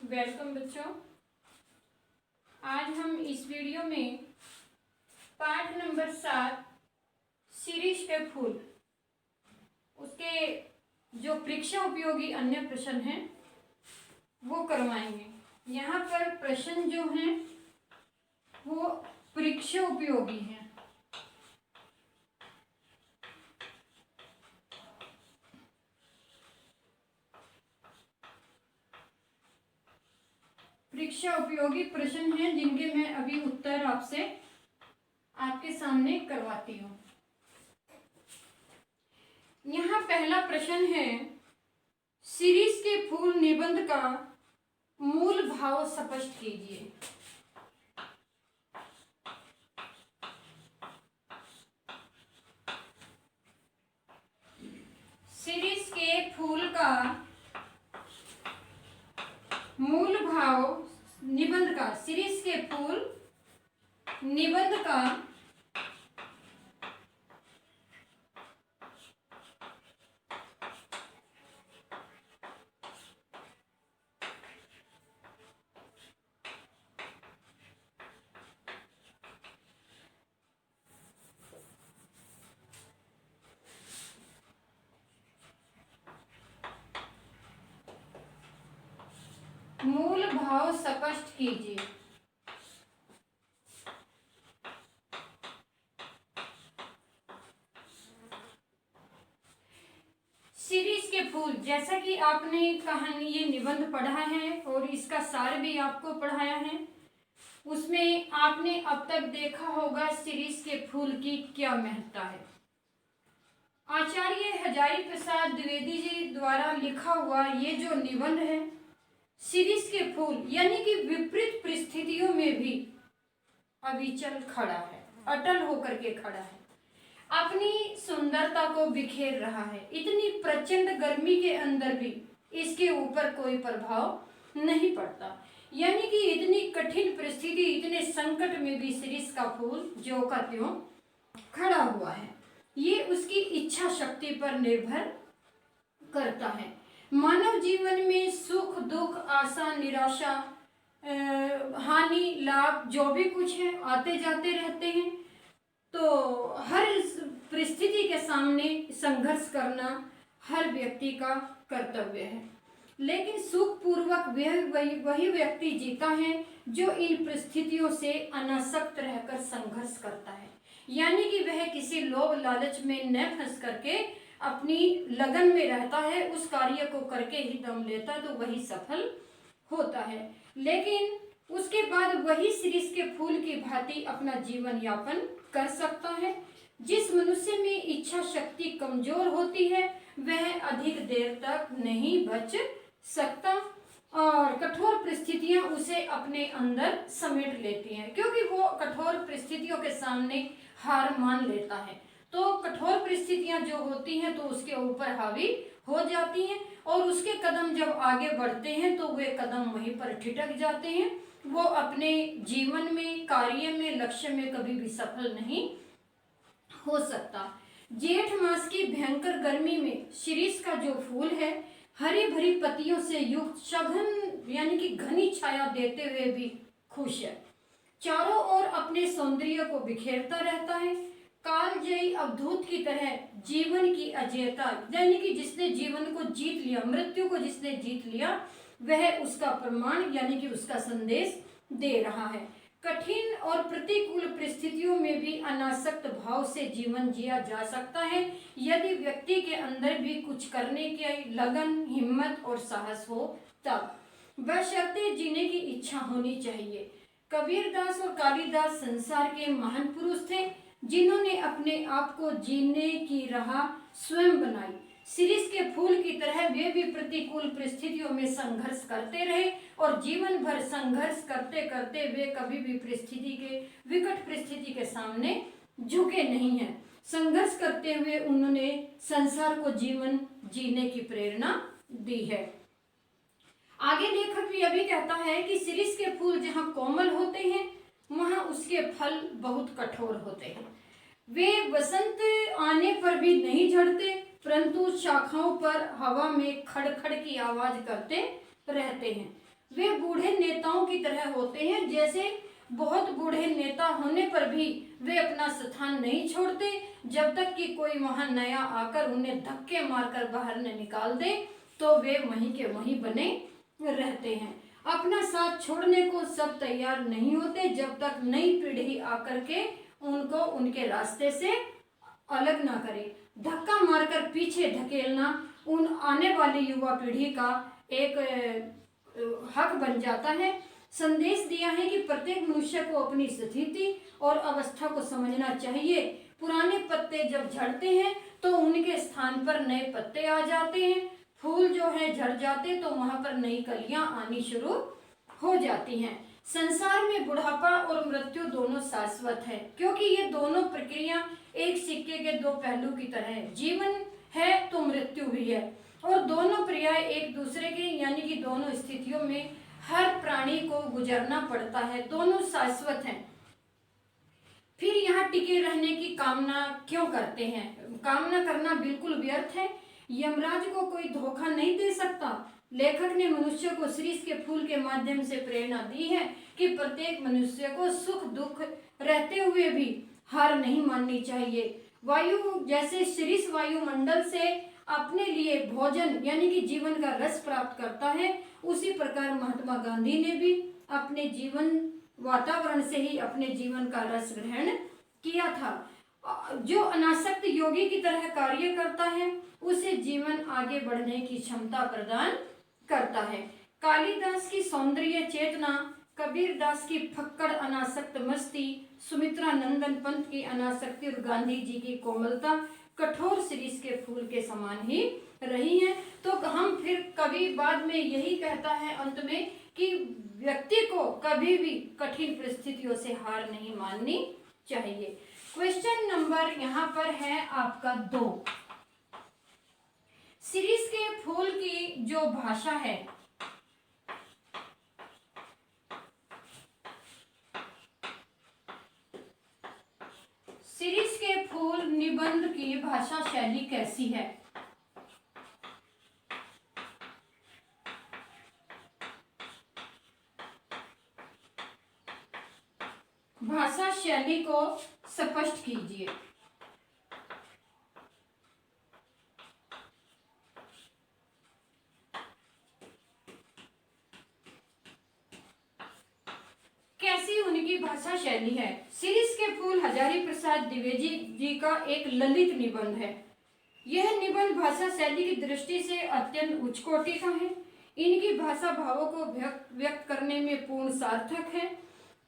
Welcome बच्चों। आज हम इस वीडियो में पाठ नंबर 7 शिरीष के फूल उसके जो परीक्षा उपयोगी अन्य प्रश्न हैं वो करवाएंगे। यहाँ पर प्रश्न जो हैं वो परीक्षा उपयोगी हैं। परीक्षा उपयोगी प्रश्न हैं जिनके मैं अभी उत्तर आपके सामने करवाती हूँ। यहाँ पहला प्रश्न है, शिरीष के फूल निबंध का मूल भाव स्पष्ट कीजिए। शिरीष के फूल का मूल भाव निबंध का, शिरीष के फूल निबंध का मूल भाव स्पष्ट कीजिए। शिरीष के फूल, जैसा कि आपने कहानी ये निबंध पढ़ा है और इसका सार भी आपको पढ़ाया है, उसमें आपने अब तक देखा होगा शिरीष के फूल की क्या महत्ता है। आचार्य हजारी प्रसाद द्विवेदी जी द्वारा लिखा हुआ ये जो निबंध है, शिरीष के फूल यानी कि विपरीत परिस्थितियों में भी अविचल खड़ा है, अटल होकर के खड़ा है, अपनी सुंदरता को बिखेर रहा है। इतनी प्रचंड गर्मी के अंदर भी इसके ऊपर कोई प्रभाव नहीं पड़ता, यानी कि इतनी कठिन परिस्थिति, इतने संकट में भी शिरीष का फूल ज्यों का त्यों खड़ा हुआ है। ये उसकी इच्छा शक्ति पर निर्भर करता है। मानव जीवन में सुख दुख, आशा निराशा, हानि लाभ जो भी कुछ है आते जाते रहते हैं, तो हर परिस्थिति के सामने संघर्ष करना हर व्यक्ति का कर्तव्य है। लेकिन सुख पूर्वक वही व्यक्ति जीता है जो इन परिस्थितियों से अनासक्त रहकर संघर्ष करता है, यानी कि वह किसी लोभ लालच में न फंस करके अपनी लगन में रहता है, उस कार्य को करके ही दम लेता तो वही सफल होता है। लेकिन उसके बाद वही शिरीष के फूल की भांति अपना जीवन यापन कर सकता है। जिस मनुष्य में इच्छा शक्ति कमजोर होती है वह अधिक देर तक नहीं बच सकता और कठोर परिस्थितियां उसे अपने अंदर समेट लेती हैं, क्योंकि वो कठोर परिस्थितियों के सामने हार मान लेता है। तो कठोर परिस्थितियां जो होती हैं तो उसके ऊपर हावी हो जाती हैं और उसके कदम जब आगे बढ़ते हैं तो वे कदम वहीं पर ठिठक जाते हैं। वो अपने जीवन में, कार्य में, लक्ष्य में कभी भी सफल नहीं हो सकता। जेठ मास की भयंकर गर्मी में शिरीष का जो फूल है हरी भरी पत्तियों से युक्त, सघन यानी कि घनी छाया देते हुए भी खुश है। चारों ओर अपने सौंदर्य को बिखेरता रहता है। कालजयी अवधूत की तरह जीवन की अजेयता, यानी कि जिसने जीवन को जीत लिया, मृत्यु को जिसने जीत लिया, वह उसका प्रमाण यानी कि उसका संदेश दे रहा है। कठिन और प्रतिकूल परिस्थितियों में भी अनासक्त भाव से जीवन जिया जा सकता है यदि व्यक्ति के अंदर भी कुछ करने की लगन, हिम्मत और साहस हो तब। बशर्ते जीने की इच्छा होनी चाहिए। कबीरदास और कालिदास संसार के महान पुरुष थे जिन्होंने अपने आप को जीने की राह स्वयं बनाई। शिरीष के फूल की तरह वे भी प्रतिकूल परिस्थितियों में संघर्ष करते रहे और जीवन भर संघर्ष करते करते वे कभी भी विकट परिस्थिति के सामने झुके नहीं हैं। संघर्ष करते हुए उन्होंने संसार को जीवन जीने की प्रेरणा दी है। आगे लेखक भी अभी कहता है कि शिरीष के फूल जहाँ कोमल होते हैं वहाँ उसके फल बहुत कठोर होते हैं। वे वसंत आने पर भी नहीं झड़ते, परंतु शाखाओं पर हवा में खड़खड़ की आवाज करते रहते हैं। वे बूढ़े नेताओं की तरह होते हैं, जैसे बहुत बूढ़े नेता होने पर भी वे अपना स्थान नहीं छोड़ते जब तक कि कोई वहां नया आकर उन्हें धक्के मारकर बाहर न निकाल दे, तो वे वहीं के वहीं बने रहते हैं। अपना साथ छोड़ने को सब तैयार नहीं होते जब तक नई पीढ़ी आकर के उनको उनके रास्ते से अलग ना करे। धक्का मारकर पीछे धकेलना उन आने वाली युवा पीढ़ी का एक हक बन जाता है। संदेश दिया है कि प्रत्येक मनुष्य को अपनी स्थिति और अवस्था को समझना चाहिए। पुराने पत्ते जब झड़ते हैं तो उनके स्थान पर नए पत्ते आ जाते हैं। फूल जो है झड़ जाते तो वहां पर नई कलियां आनी शुरू हो जाती हैं। संसार में बुढ़ापा और मृत्यु दोनों शाश्वत है, क्योंकि ये दोनों प्रक्रिया एक सिक्के के दो पहलू की तरह है। जीवन है तो मृत्यु भी है, और दोनों पर्याय एक दूसरे के, यानी कि दोनों स्थितियों में हर प्राणी को गुजरना पड़ता है। दोनों शाश्वत हैं। फिर यहाँ टिके रहने की कामना क्यों करते हैं? कामना करना बिल्कुल व्यर्थ है। यमराज को कोई धोखा नहीं दे सकता। लेखक ने मनुष्य को शीरीष के फूल के माध्यम से प्रेरणा दी है कि प्रत्येक मनुष्य को सुख दुख रहते हुए भी हार नहीं माननी चाहिए। वायु जैसे शीरीष वायुमंडल से अपने लिए भोजन यानी कि जीवन का रस प्राप्त करता है, उसी प्रकार महात्मा गांधी ने भी अपने जीवन वातावरण से ही अपने जीवन का रस ग्रहण किया था। जो अनासक्त योगी की तरह कार्य करता है उसे जीवन आगे बढ़ने की क्षमता प्रदान करता है। कालिदास की सौंदर्य चेतना, कबीर दास की फक्कड़ अनासक्त मस्ती, सुमित्रा नंदन पंत की अनासक्ति और गांधी जी की कोमलता कठोर शीरीष के फूल के समान ही रही है। तो हम फिर कवि बाद में यही कहता है अंत में कि व्यक्ति को कभी भी कठिन परिस्थितियों से हार नहीं माननी चाहिए। क्वेश्चन नंबर यहाँ पर है आपका 2। शीरीष के फूल की जो भाषा है, शीरीष के फूल निबंध की भाषा शैली कैसी है? भाषा शैली को स्पष्ट कीजिए। कैसी उनकी भाषा शैली है? शीरीष के फूल हजारी प्रसाद द्विवेदी जी का एक ललित निबंध है। यह निबंध भाषा शैली की दृष्टि से अत्यंत उच्च कोटि का है। इनकी भाषा भावों को व्यक्त करने में पूर्ण सार्थक है।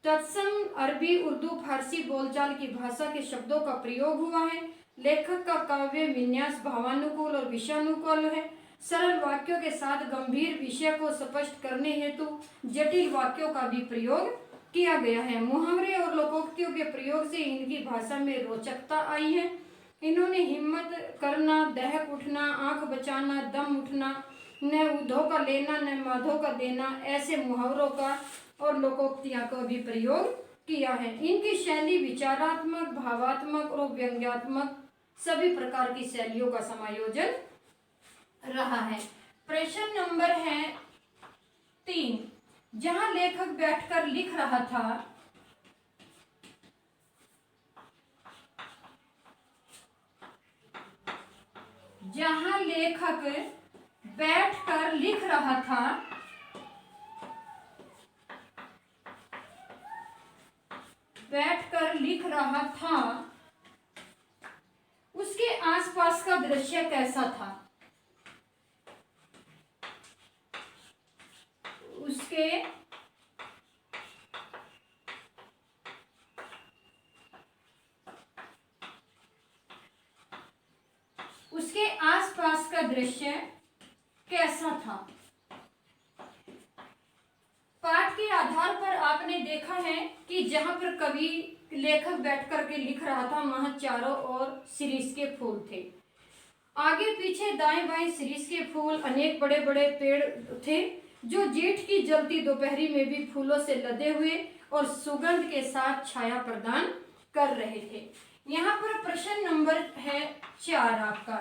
तत्सम अरबी, उर्दू, फारसी बोलचाल की भाषा के शब्दों का प्रयोग हुआ है। लेखक का काव्य विन्यास भावानुकूल और विषयानुकूल है। सरल वाक्यों के साथ गंभीर विषय को स्पष्ट करने हेतु जटिल वाक्यों का भी प्रयोग किया गया है। मुहावरे और लोकोक्तियों के प्रयोग से इनकी भाषा में रोचकता आई है। इन्होंने हिम्मत करना, दहक उठना, आंख बचाना, दम उठना, न उधो का लेना न माधो का देना, ऐसे मुहावरों का और लोकोक्तियां का भी प्रयोग किया है। इनकी शैली विचारात्मक, भावात्मक और व्यंग्यात्मक सभी प्रकार की शैलियों का समायोजन रहा है। प्रश्न नंबर है 3। जहां लेखक बैठकर लिख रहा था, जहां लेखक बैठकर लिख रहा था, उसके आसपास का दृश्य कैसा था? उसके आसपास का दृश्य कैसा था? पाठ के आधार पर आपने देखा है कि जहां पर कवि लेखक बैठ करके लिख रहा था वहां चारों ओर शीरीष के फूल थे। आगे पीछे दाएं बाएं शीरीष के फूल, अनेक बड़े बड़े पेड़ थे जो जेठ की जलती दोपहरी में भी फूलों से लदे हुए और सुगंध के साथ छाया प्रदान कर रहे थे। यहाँ पर प्रश्न नंबर है 4 आपका।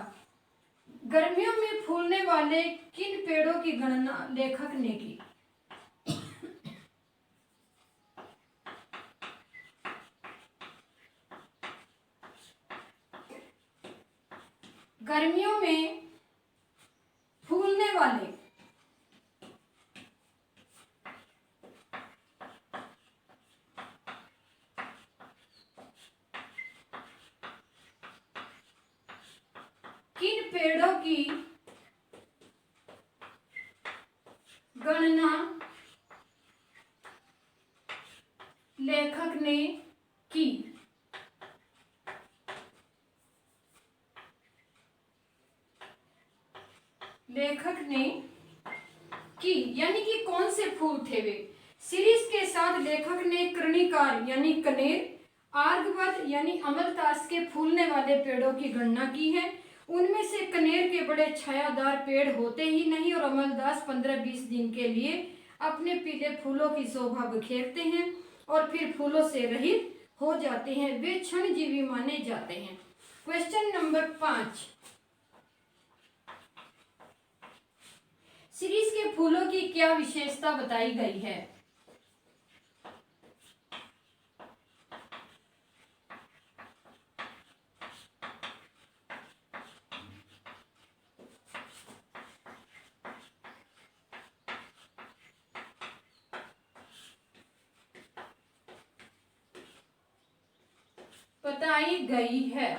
गर्मियों में फूलने वाले किन पेड़ों की गणना लेखक ने की? गर्मियों में फूलने वाले किन पेड़ों की गणना लेखक ने की? लेखक ने की यानी कि कौन से फूल थे वे? सीरीज के साथ लेखक ने कर्णिकार यानी कनेर, आर्गवत यानी अमलतास के फूलने वाले पेड़ों की गणना की है। उनमें से कनेर के बड़े छायादार पेड़ होते ही नहीं और अमलदास 15-20 दिन के लिए अपने पीले फूलों की शोभा बिखेरते हैं और फिर फूलों से रहित हो जाते हैं। वे क्षणजीवी माने जाते हैं। क्वेश्चन नंबर 5, सीरीज के फूलों की क्या विशेषता बताई गई है? बताई गई है।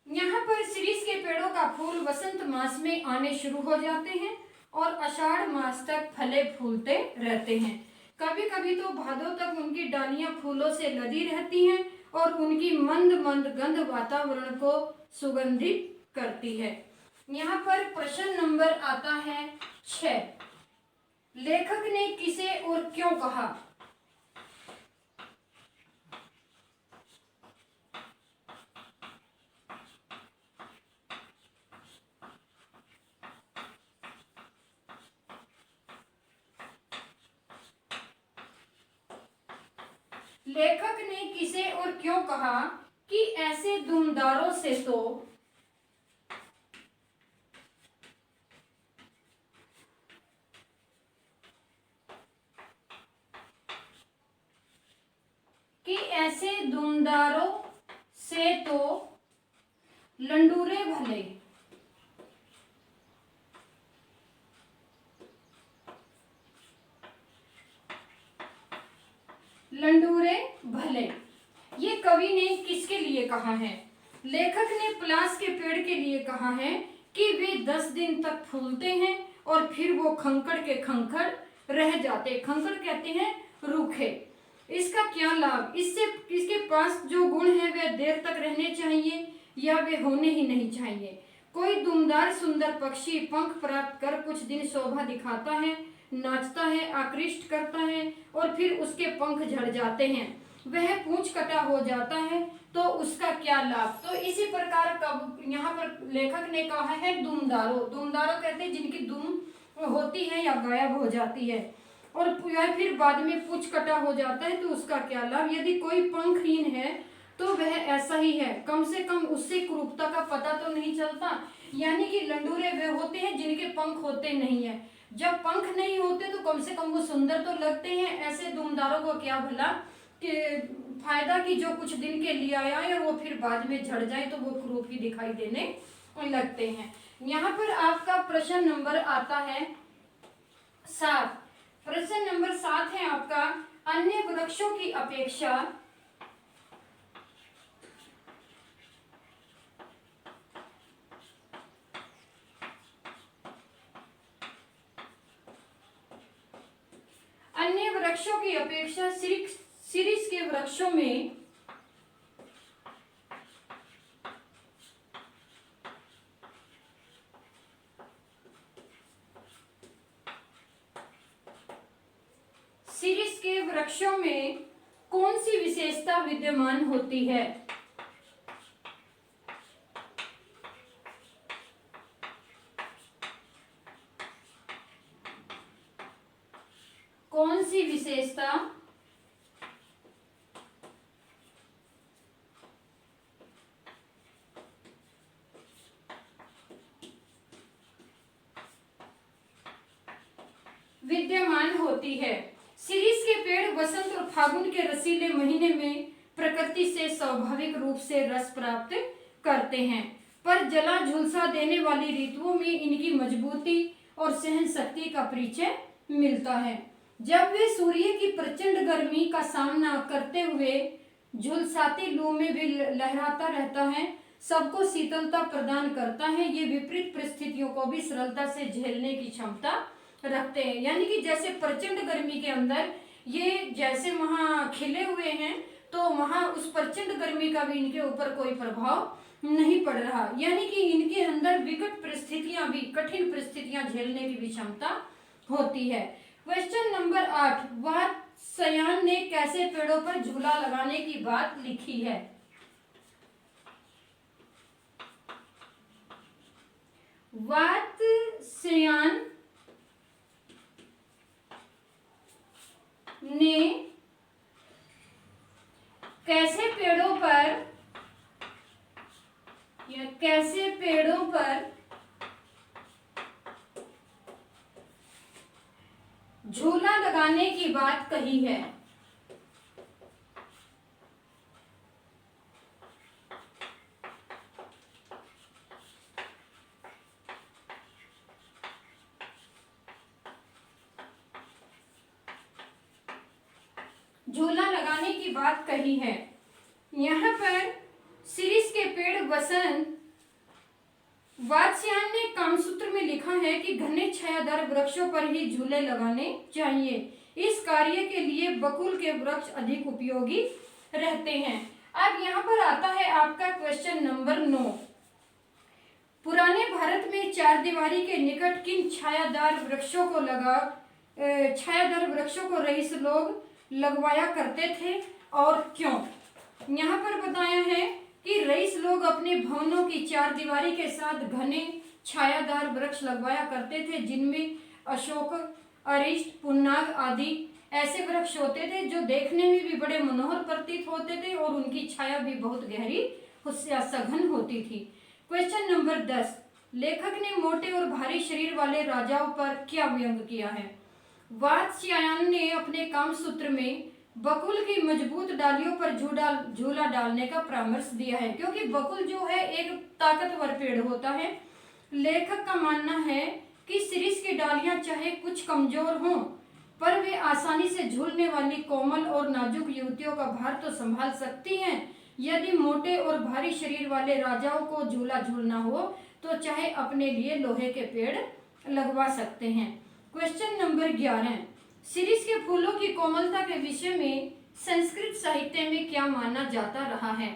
यहाँ पर सीरीज के पेड़ों का फूल वसंत मास में आने शुरू हो जाते हैं और आषाढ़ मास तक फले फूलते रहते हैं। कभी कभी तो भादों तक उनकी डालियां फूलों से लदी रहती हैं और उनकी मंद मंद गंध वातावरण को सुगंधित करती है। यहाँ पर प्रश्न नंबर आता है 6, लेखक ने किसे और क्यों कहा? लेखक ने किसे और क्यों कहा कि ऐसे दुमदारों से तो लंडूरे भले। लंडूरे भले ये कवि ने किसके लिए कहा है? लेखक ने पलाश के पेड़ के लिए कहा है कि वे 10 दिन तक फूलते हैं और फिर वो खंखड़ के खंखड़ रह जाते। खंखड़ कहते हैं रूखे। इसका क्या लाभ? इससे इसके पास जो गुण है वे देर तक रहने चाहिए या वे होने ही नहीं चाहिए। कोई दुमदार सुंदर पक्षी पंख प्राप्त कर कुछ दिन शोभा दिखाता है, नाचता है, आकृष्ट करता है और फिर उसके पंख झड़ जाते हैं, वह पूंछ कटा हो जाता है, तो उसका क्या लाभ? तो इसी प्रकार कब यहाँ पर लेखक ने कहा है दुमदारों। दुमदारों कहते हैं जिनकी दुम होती है या गायब हो जाती है और फिर बाद में पूंछ कटा हो जाता है, तो उसका क्या लाभ? यदि कोई पंखहीन है तो वह ऐसा ही है, कम से कम उससे क्रूरता का पता तो नहीं चलता। यानी कि लंडूरे वे होते हैं जिनके पंख होते नहीं है। जब पंख नहीं होते तो कम से कम वो सुंदर तो लगते हैं। ऐसे दुमदारों को क्या भला कि फायदा कि जो कुछ दिन के लिए आया है और वो फिर बाद में झड़ जाए तो वो क्रूर ही दिखाई देने लगते हैं। यहाँ पर आपका प्रश्न नंबर आता है 7। प्रश्न नंबर 7 है आपका, अन्य वृक्षों की अपेक्षा सीरीज के वृक्षों में कौन सी विशेषता विद्यमान होती है? कौन सी विशेषता विद्यमान होती है? सीरीज के पेड़ वसंत और फागुन के रसीले महीने में प्रकृति से स्वाभाविक रूप से रस प्राप्त करते हैं, पर जला झुलसा देने वाली ऋतुओं में इनकी मजबूती और सहन शक्ति का परिचय मिलता है। जब वे सूर्य की प्रचंड गर्मी का सामना करते हुए झुलसाती लू में भी लहराता रहता है, सबको शीतलता प्रदान करता है। ये विपरीत परिस्थितियों को भी सरलता से झेलने की क्षमता रखते हैं। यानी कि जैसे प्रचंड गर्मी के अंदर ये जैसे वहां खिले हुए हैं, तो वहां उस प्रचंड गर्मी का भी इनके ऊपर कोई प्रभाव नहीं पड़ रहा। यानी कि इनके अंदर विकट परिस्थितियां भी, कठिन परिस्थितियां झेलने की भी क्षमता होती है। क्वेश्चन नंबर 8, वात्स्यायन ने कैसे पेड़ों पर झूला लगाने की बात लिखी है? वात्स्यायन ने कैसे पेड़ों पर झूला लगाने की बात कही है? झूला लगाने की बात कही है। यहाँ पर शीरीष के पेड़ वसंत वात्स्यायन ने कामसूत्र में लिखा है कि घने छायादार वृक्षों पर ही झूले लगाने चाहिए। इस कार्य के लिए बकुल के वृक्ष अधिक उपयोगी रहते हैं। अब यहाँ पर आता है आपका क्वेश्चन नंबर 9। पुराने भारत में चारदीवारी के निकट किन छायादार वृक्षों को रईस लोग लगवाया करते थे और क्यों? यहाँ पर बताया है कि रईस लोग अपने भवनों की चारदीवारी के साथ घने छायादार वृक्ष लगवाया करते थे, जिनमें अशोक, अरिष्ट, पुन्नाग आदि ऐसे वृक्ष होते थे जो देखने में भी बड़े मनोहर प्रतीत होते थे और उनकी छाया भी बहुत गहरी या सघन होती थी। क्वेश्चन नंबर 10, लेखक ने मोटे और भारी शरीर वाले राजाओं पर क्या व्यंग किया है? वात्स्यायन ने अपने कामसूत्र में बकुल की मजबूत डालियों पर झूला डालने का परामर्श दिया है, क्योंकि बकुल जो है एक ताकतवर पेड़ होता है। लेखक का मानना है कि शीरीष की डालियां चाहे कुछ कमजोर हों, पर वे आसानी से झूलने वाली कोमल और नाजुक युवतियों का भार तो संभाल सकती हैं। यदि मोटे और भारी शरीर वाले राजाओं को झूला झूलना हो तो चाहे अपने लिए लोहे के पेड़ लगवा सकते हैं। क्वेश्चन नंबर 11, शीरीष के फूलों की कोमलता के विषय में संस्कृत साहित्य में क्या माना जाता रहा है?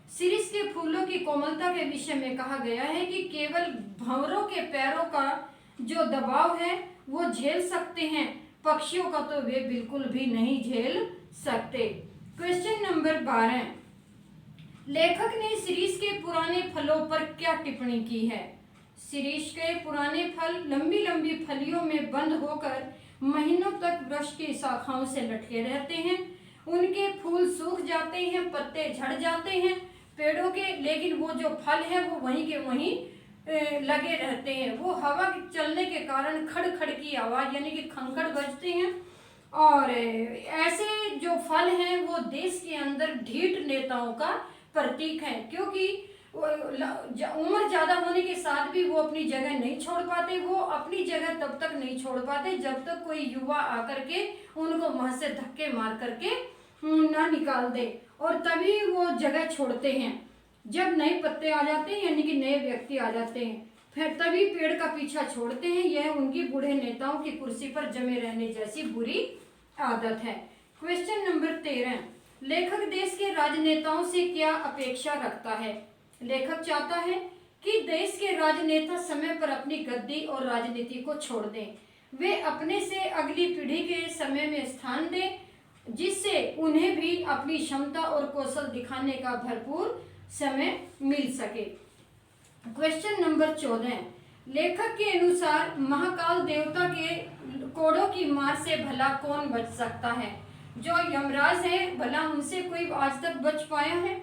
शीरीष के फूलों की कोमलता के विषय में कहा गया है कि केवल भंवरों के पैरों का जो दबाव है वो झेल सकते हैं, पक्षियों का तो वे बिल्कुल भी नहीं झेल सकते। क्वेश्चन नंबर 12, लेखक ने शीरीष के पुराने फलों पर क्या टिप्पणी की है? शीरीष के पुराने फल लंबी लंबी फलियों में बंद होकर महीनों तक वृक्ष की शाखाओं से लटके रहते हैं। उनके फूल सूख जाते हैं, पत्ते झड़ जाते हैं पेड़ों के, लेकिन वो जो फल है वो वहीं के वहीं लगे रहते हैं। वो हवा चलने के कारण खड़ खड़ की आवाज यानी कि खंखड़ बजते हैं। और ऐसे जो फल हैं वो देश के अंदर ढीठ नेताओं का प्रतीक है, क्योंकि उम्र ज्यादा होने के साथ भी वो अपनी जगह नहीं छोड़ पाते। वो अपनी जगह तब तक नहीं छोड़ पाते जब तक कोई युवा आकर के उनको वहां से धक्के मार करके ना निकाल दे, और तभी वो जगह छोड़ते हैं। जब नए पत्ते आ जाते हैं यानी कि नए व्यक्ति आ जाते हैं, फिर तभी पेड़ का पीछा छोड़ते हैं। यह उनकी बूढ़े नेताओं की कुर्सी पर जमे रहने जैसी बुरी आदत है। क्वेश्चन नंबर 13, लेखक देश के राजनेताओं से क्या अपेक्षा रखता है? लेखक चाहता है कि देश के राजनेता समय पर अपनी गद्दी और राजनीति को छोड़ दें। वे अपने से अगली पीढ़ी के समय में स्थान दें, जिससे उन्हें भी अपनी क्षमता और कौशल दिखाने का भरपूर समय मिल सके। क्वेश्चन नंबर 14, लेखक के अनुसार महाकाल देवता के कोड़ों की मार से भला कौन बच सकता है? जो यमराज है, भला उनसे कोई आज तक बच पाया है?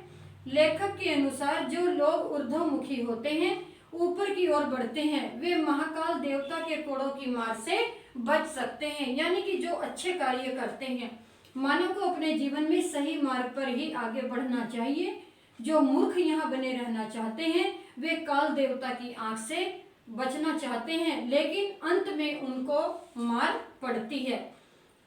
लेखक के अनुसार जो लोग ऊर्ध्वमुखी होते हैं, ऊपर की ओर बढ़ते हैं, वे महाकाल देवता के कोड़ों की मार से बच सकते हैं। यानी कि जो अच्छे कार्य करते हैं, मानव को अपने जीवन में सही मार्ग पर ही आगे बढ़ना चाहिए। जो मूर्ख यहाँ बने रहना चाहते हैं वे काल देवता की आंख से बचना चाहते हैं, लेकिन अंत में उनको मार पड़ती है।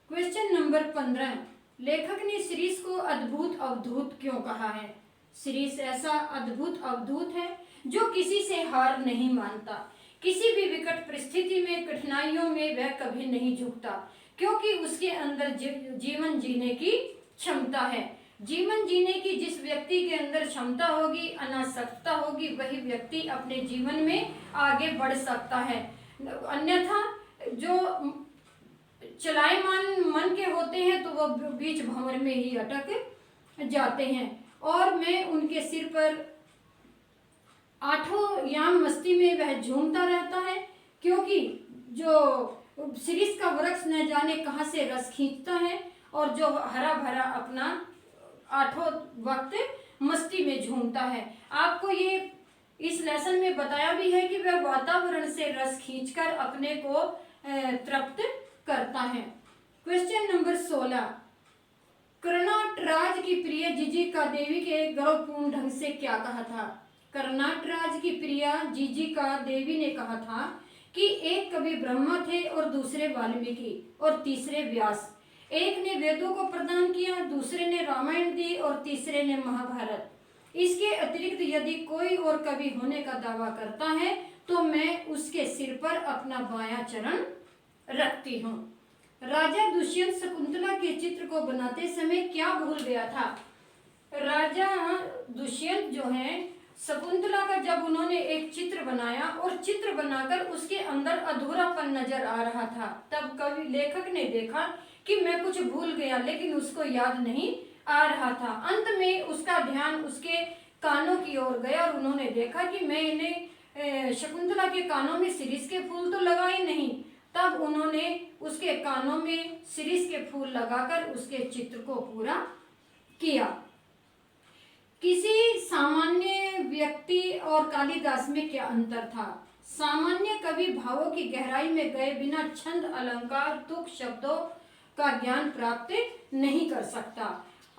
क्वेश्चन नंबर 15, लेखक ने शिरीष को अद्भुत अवधूत क्यों कहा है? शिरीष ऐसा अद्भुत अवधूत है जो किसी से हार नहीं मानता। किसी भी विकट परिस्थिति में, कठिनाइयों में वह कभी नहीं झुकता, क्योंकि उसके अंदर जीवन जीने की क्षमता है। जीवन जीने की जिस व्यक्ति के अंदर क्षमता होगी, अनासक्तता होगी, वही व्यक्ति अपने जीवन में आगे बढ़ सकता है। अन्यथा जो चलायमान मन के होते हैं तो वो बीच भंवर में ही अटक जाते हैं। और मैं उनके सिर पर आठों याम मस्ती में वह झूमता रहता है, क्योंकि जो शिरीष का वृक्ष न जाने कहाँ से रस खींचता है और जो हरा भरा अपना आठों वक्त मस्ती में झूमता है। आपको ये इस लेसन में बताया भी है कि वह वातावरण से रस खींचकर अपने को तृप्त करता है। क्वेश्चन नंबर 16, कर्नाटराज की प्रिय जिजिका देवी के गौरवपूर्ण ढंग से क्या कहा था? कर्नाटराज की प्रिय जिजिका देवी ने कहा था कि एक कवि ब्रह्मा थे और दूसरे वाल्मीकि और तीसरे व्यास। एक ने वेदों को प्रदान किया, दूसरे ने रामायण दी और तीसरे ने महाभारत। इसके अतिरिक्त यदि कोई और कवि होने का दावा करता है तो मैं उसके सिर पर अपना बायां चरण रखती हूँ। राजा दुष्यंत शकुंतला के चित्र को बनाते समय क्या भूल गया था? राजा दुष्यंत जो है शकुंतला का जब उन्होंने एक चित्र बनाया और चित्र बनाकर उसके अंदर अधूरापन नजर आ रहा था, तब कवि लेखक ने देखा कि मैं कुछ भूल गया, लेकिन उसको याद नहीं आ रहा था। अंत में उसका ध्यान उसके कानों की ओर गया और उन्होंने देखा कि मैंने शकुंतला के कानों में शिरीष के फूल तो लगाए नहीं। तब उन्होंने उसके कानों में शिरीष के फूल लगाकर उसके चित्र को पूरा किया। किसी सामान्य व्यक्ति और कालिदास में क्या अंतर था? सामान्य कवि भावों की गहराई में गए बिना छंद, अलंकार, तुक शब्दों का ज्ञान प्राप्त नहीं कर सकता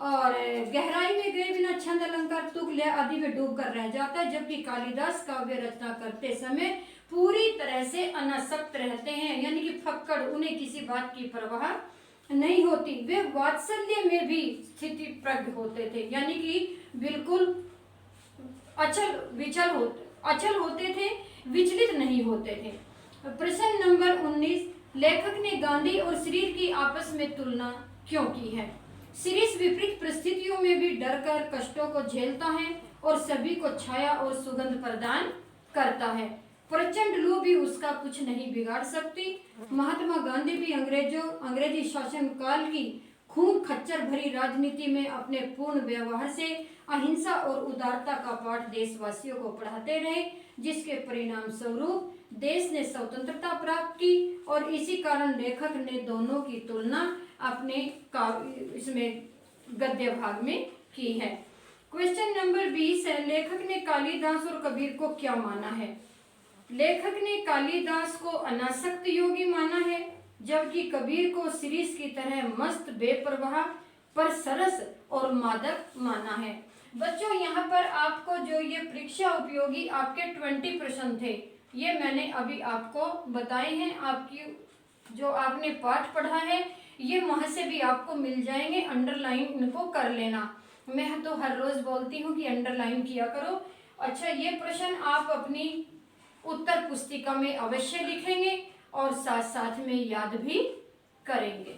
और गहराई में गए बिना छंद, अलंकार, तुक, लय आदि में डूब कर रह जाता है, जबकि कालिदास काव्य रचना करते समय पूरी तरह से अनासक्त रहते हैं, यानी कि फक्कड़, उन्हें किसी बात की परवाह नहीं होती। वे वात्सल्य में भी स्थिति प्रज्ञ होते थे, यानी कि बिल्कुल अचल होते थे, विचलित नहीं होते थे। प्रश्न नंबर 19, लेखक ने गांधी और शरीर की आपस में तुलना क्यों की है? शिरीष विपरीत परिस्थितियों में भी डरकर कष्टों को झेलता है और सभी को छाया और सुगंध प्रदान करता है। प्रचंड लू भी उसका कुछ नहीं बिगाड़ सकती। महात्मा गांधी भी अंग्रेजी शासन काल की खून खच्चर भरी राजनीति में अपने पूर्ण व्यवहार से अहिंसा और उदारता का पाठ देशवासियों को पढ़ाते रहे, जिसके परिणाम स्वरूप देश ने स्वतंत्रता प्राप्त की और इसी कारण लेखक ने दोनों की तुलना अपने इसमें गद्य भाग में की है। क्वेश्चन नंबर 20 है, लेखक ने कालिदास और कबीर को क्या माना है? लेखक ने कालिदास को अनासक्त योगी माना है, जबकि कबीर को शिरीष की तरह मस्त, बेपरवाह पर सरस और मादक माना है। बच्चों, यहाँ पर आपको जो ये परीक्षा उपयोगी आपके 20 प्रश्न थे, ये मैंने अभी आपको बताए हैं। आपकी जो आपने पाठ पढ़ा है ये वहाँ से भी आपको मिल जाएंगे, अंडरलाइन इनको कर लेना। मैं तो हर रोज बोलती हूँ कि अंडरलाइन किया करो। अच्छा, ये प्रश्न आप अपनी उत्तर पुस्तिका में अवश्य लिखेंगे और साथ साथ में याद भी करेंगे।